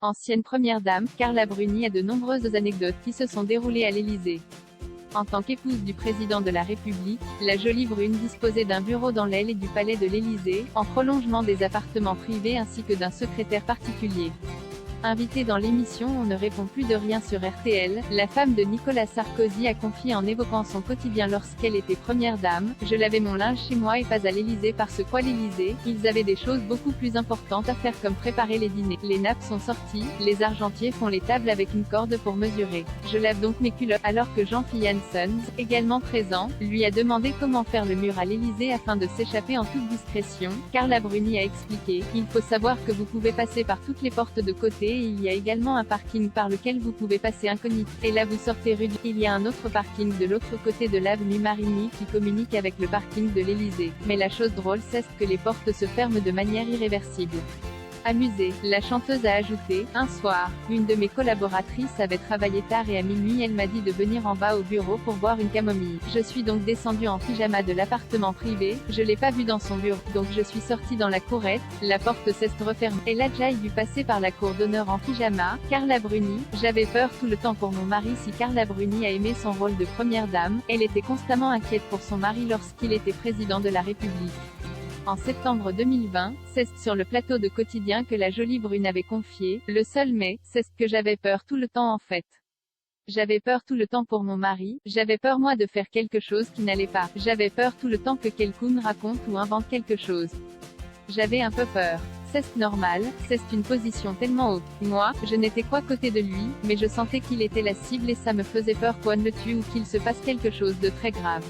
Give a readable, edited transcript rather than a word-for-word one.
Ancienne première dame, Carla Bruni a de nombreuses anecdotes qui se sont déroulées à l'Élysée. En tant qu'épouse du président de la République, la jolie Brune disposait d'un bureau dans l'aile et du palais de l'Élysée, en prolongement des appartements privés ainsi que d'un secrétaire particulier. Invitée dans l'émission On ne répond plus de rien sur RTL, la femme de Nicolas Sarkozy a confié en évoquant son quotidien lorsqu'elle était première dame: « Je lavais mon linge chez moi et pas à l'Élysée parce quoi l'Élysée, ils avaient des choses beaucoup plus importantes à faire comme préparer les dîners. Les nappes sont sorties, les argentiers font les tables avec une corde pour mesurer. Je lave donc mes culottes. » Alors que Jean-Philippe Janssen, également présent, lui a demandé comment faire le mur à l'Élysée afin de s'échapper en toute discrétion, Carla Bruni a expliqué: « Il faut savoir que vous pouvez passer par toutes les portes de côté et il y a également un parking par lequel vous pouvez passer incognito. Et là vous sortez rue. Il y a un autre parking de l'autre côté de l'avenue Marigny qui communique avec le parking de l'Élysée. Mais la chose drôle c'est que les portes se ferment de manière irréversible. » Amusée, la chanteuse a ajouté: « Un soir, une de mes collaboratrices avait travaillé tard et à minuit elle m'a dit de venir en bas au bureau pour boire une camomille. Je suis donc descendue en pyjama de l'appartement privé, je l'ai pas vue dans son bureau, donc je suis sortie dans la courette, la porte s'est refermée. Elle a déjà dû passer par la cour d'honneur en pyjama. » Carla Bruni: « J'avais peur tout le temps pour mon mari. » Si Carla Bruni a aimé son rôle de première dame, elle était constamment inquiète pour son mari lorsqu'il était président de la République. En septembre 2020, c'est sur le plateau de Quotidien que la jolie Brune avait confié: « Le seul mais, c'est que j'avais peur tout le temps en fait. J'avais peur tout le temps pour mon mari, j'avais peur moi de faire quelque chose qui n'allait pas, j'avais peur tout le temps que quelqu'un raconte ou invente quelque chose. J'avais un peu peur. C'est normal, c'est une position tellement haute. Moi, je n'étais qu'à côté de lui, mais je sentais qu'il était la cible et ça me faisait peur qu'on le tue ou qu'il se passe quelque chose de très grave. »